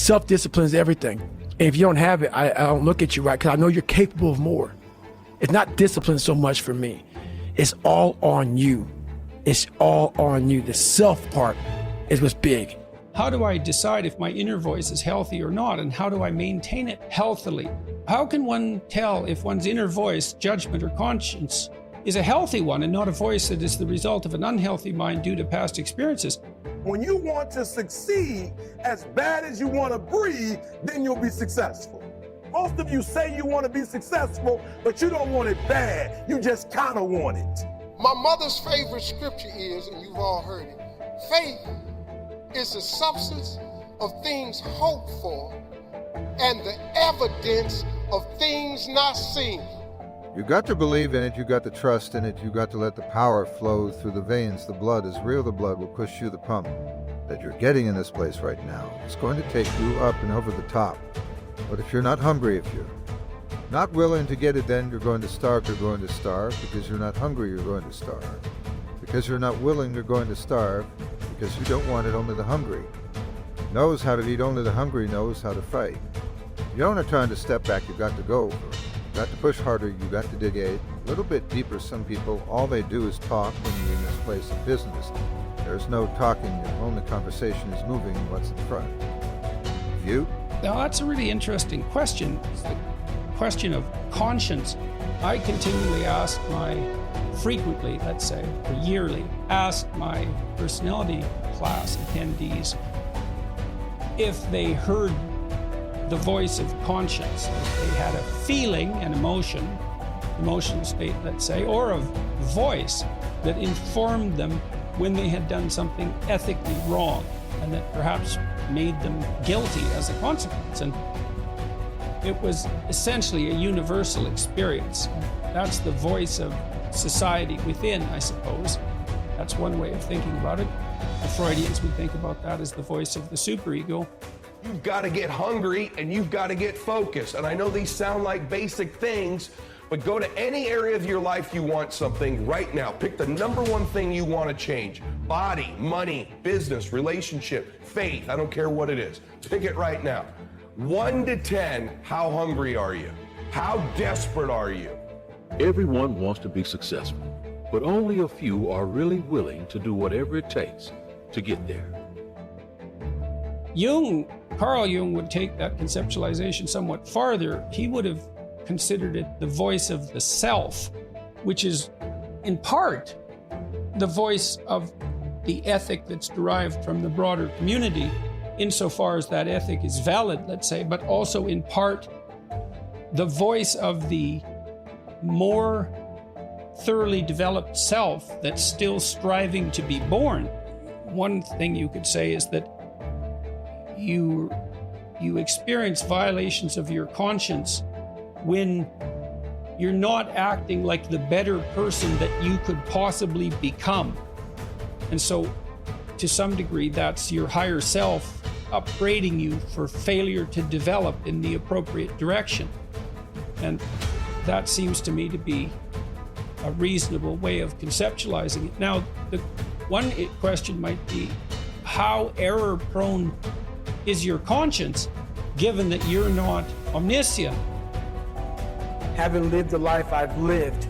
Self-discipline is everything. And if you don't have it, I don't look at you right, because I know you're capable of more. It's not discipline so much for me. It's all on you. It's all on you. The self part is what's big. How do I decide if my inner voice is healthy or not, and how do I maintain it healthily? How can one tell if one's inner voice, judgment, or conscience is a healthy one and not a voice that is the result of an unhealthy mind due to past experiences? When you want to succeed as bad as you want to breathe, then you'll be successful. Most of you say you want to be successful, but you don't want it bad. You just kind of want it. My mother's favorite scripture is, and you've all heard it, faith is the substance of things hoped for and the evidence of things not seen. You got to believe in it, you got to trust in it, you got to let the power flow through the veins. The blood is real, the blood will push you the pump that you're getting in this place right now. It's going to take you up and over the top. But if you're not hungry, if you're not willing to get it, then you're going to starve, Because you're not hungry, you're going to starve. Because you're not willing, you're going to starve. Because you don't want it, only the hungry knows how to eat, only the hungry knows how to fight. You don't have time to step back, you've got to go over it. You've got to push harder, you've got to dig a little bit deeper. Some people, all they do is talk when you're in this place of business. There's no talking, your only conversation is moving what's in front. You? Now, that's a really interesting question. It's the question of conscience. I continually frequently, let's say, or yearly, ask my personality class attendees if they heard the voice of conscience, if they had a feeling, an emotional state, let's say, or a voice that informed them when they had done something ethically wrong and that perhaps made them guilty as a consequence. And it was essentially a universal experience. That's the voice of society within, I suppose. That's one way of thinking about it. The Freudians would think about that as the voice of the superego. You've got to get hungry and you've got to get focused. And I know these sound like basic things, but go to any area of your life you want something right now. Pick the number one thing you want to change. Body, money, business, relationship, faith. I don't care what it is. Pick it right now. 1 to 10, how hungry are you? How desperate are you? Everyone wants to be successful, but only a few are really willing to do whatever it takes to get there. Carl Jung would take that conceptualization somewhat farther. He would have considered it the voice of the self, which is in part the voice of the ethic that's derived from the broader community, insofar as that ethic is valid, let's say, but also in part the voice of the more thoroughly developed self that's still striving to be born. One thing you could say is that you experience violations of your conscience when you're not acting like the better person that you could possibly become. And so, to some degree, that's your higher self upbraiding you for failure to develop in the appropriate direction. And that seems to me to be a reasonable way of conceptualizing it. Now, the one question might be, how error-prone is your conscience, given that you're not omniscient? Having lived the life I've lived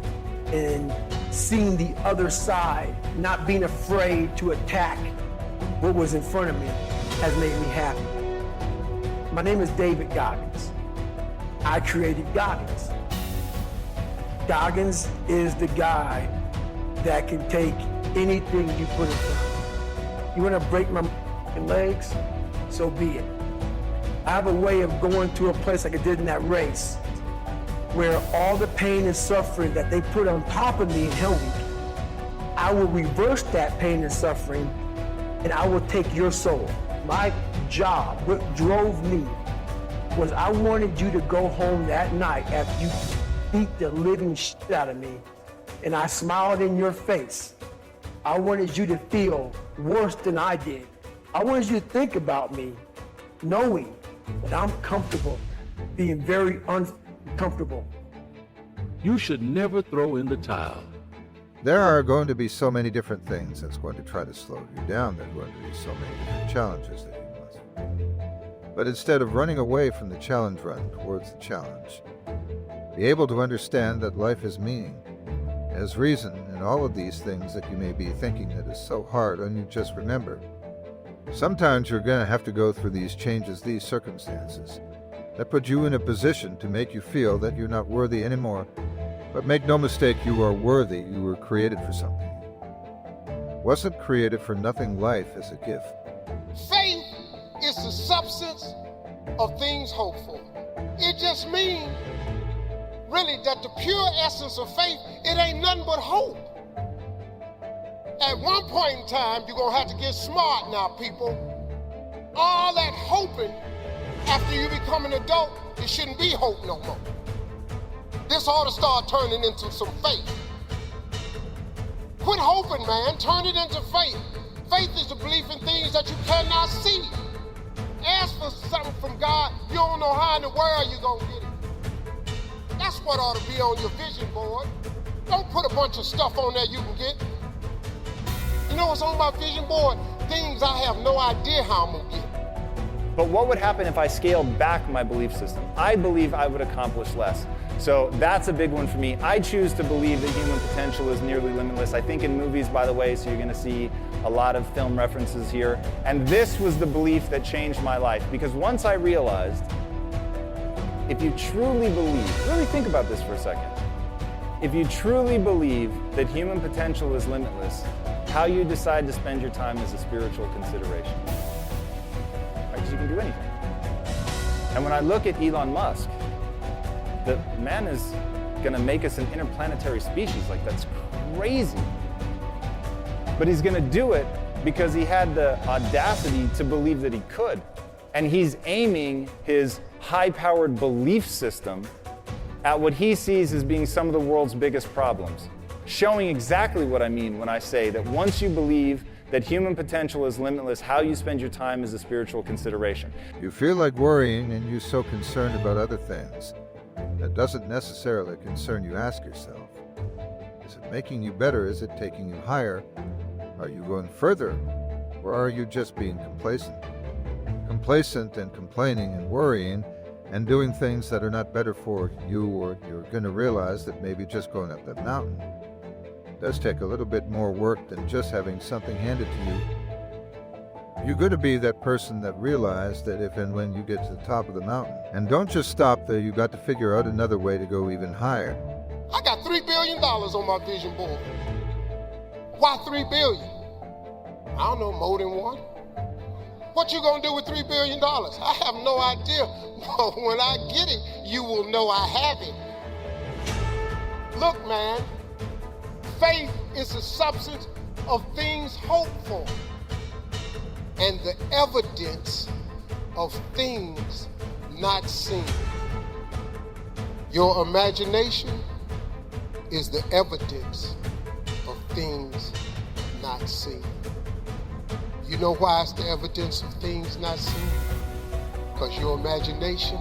and seeing the other side, not being afraid to attack what was in front of me, has made me happy. My name is David Goggins. I created Goggins. Goggins is the guy that can take anything you put in front of him. You want to break my legs? So be it. I have a way of going to a place like I did in that race, where all the pain and suffering that they put on top of me and held me, I will reverse that pain and suffering, and I will take your soul. My job, what drove me, was I wanted you to go home that night after you beat the living shit out of me, and I smiled in your face. I wanted you to feel worse than I did. I wanted you to think about me, knowing that I'm comfortable being very uncomfortable. You should never throw in the towel. There are going to be so many different things that's going to try to slow you down. There are going to be so many different challenges that you must but instead of running away from the challenge, run towards the challenge. Be able to understand that life has meaning, has reason, and all of these things that you may be thinking that is so hard on you. Just remember, sometimes you're going to have to go through these changes, these circumstances that put you in a position to make you feel that you're not worthy anymore. But make no mistake, you are worthy. You were created for something. Wasn't created for nothing. Life is a gift. Faith is the substance of things hoped for. It just means, really, that the pure essence of faith, it ain't nothing but hope. At one point in time, you're gonna have to get smart now, people. All that hoping after you become an adult, it shouldn't be hope no more. This ought to start turning into some faith. Quit hoping, man. Turn it into faith. Faith is the belief in things that you cannot see. Ask for something from God, you don't know how in the world you're gonna get it. That's what ought to be on your vision board. Don't put a bunch of stuff on there you can get. You know what's on my vision board? Things I have no idea how I'm gonna get. But what would happen if I scaled back my belief system? I believe I would accomplish less. So that's a big one for me. I choose to believe that human potential is nearly limitless. I think in movies, by the way, so you're gonna see a lot of film references here. And this was the belief that changed my life, because once I realized, if you truly believe, really think about this for a second. If you truly believe that human potential is limitless, how you decide to spend your time is a spiritual consideration. Because you can do anything. And when I look at Elon Musk, the man is gonna make us an interplanetary species. Like, that's crazy. But he's gonna do it because he had the audacity to believe that he could. And he's aiming his high-powered belief system at what he sees as being some of the world's biggest problems. Showing exactly what I mean when I say that once you believe that human potential is limitless, how you spend your time is a spiritual consideration. You feel like worrying and you're so concerned about other things. That doesn't necessarily concern you. Ask yourself, is it making you better? Is it taking you higher? Are you going further? Or are you just being complacent? Complacent and complaining and worrying and doing things that are not better for you, or you're going to realize that maybe just going up that mountain does take a little bit more work than just having something handed to you. You're going to be that person that realizes that if and when you get to the top of the mountain, and don't just stop there, you got to figure out another way to go even higher. I got $3 billion on my vision board. Why $3 billion? I don't know, more than one. What you gonna do with $3 billion? I have no idea. But when I get it, you will know I have it. Look, man, faith is the substance of things hoped for and the evidence of things not seen. Your imagination is the evidence of things not seen. You know why it's the evidence of things not seen? Because your imagination,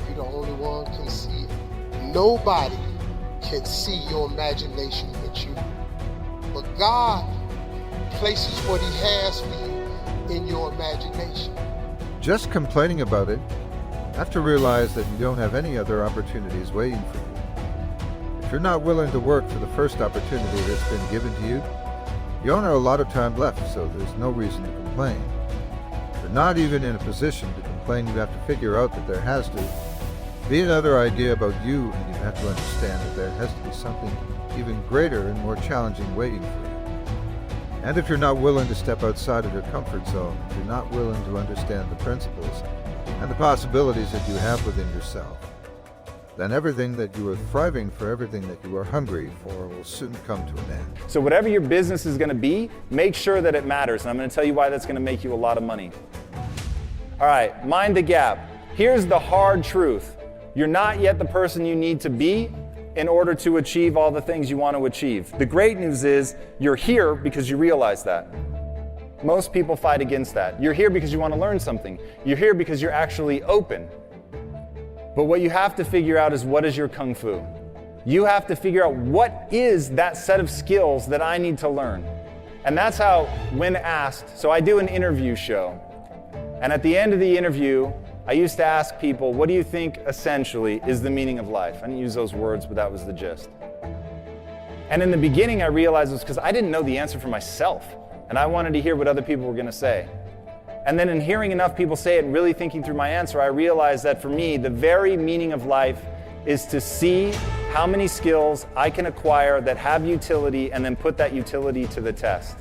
you're the only one can see it. Nobody can see your imagination but you. But God places what He has for you in your imagination. Just complaining about it, have to realize that you don't have any other opportunities waiting for you. If you're not willing to work for the first opportunity that's been given to you, you don't have a lot of time left, so there's no reason to complain. If you're not even in a position to complain, you have to figure out that there has to be another idea about you, and you have to understand that there has to be something even greater and more challenging waiting for you. And if you're not willing to step outside of your comfort zone, if you're not willing to understand the principles and the possibilities that you have within yourself, then everything that you are thriving for, everything that you are hungry for, will soon come to an end. So whatever your business is going to be, make sure that it matters. And I'm going to tell you why that's going to make you a lot of money. All right, mind the gap. Here's the hard truth. You're not yet the person you need to be in order to achieve all the things you want to achieve. The great news is you're here because you realize that. Most people fight against that. You're here because you want to learn something. You're here because you're actually open. But what you have to figure out is, what is your kung fu? You have to figure out, what is that set of skills that I need to learn? And that's how, when asked, so I do an interview show. And at the end of the interview, I used to ask people, what do you think essentially is the meaning of life? I didn't use those words, but that was the gist. And in the beginning, I realized it was because I didn't know the answer for myself, and I wanted to hear what other people were going to say. And then in hearing enough people say it and really thinking through my answer, I realized that for me, the very meaning of life is to see how many skills I can acquire that have utility and then put that utility to the test.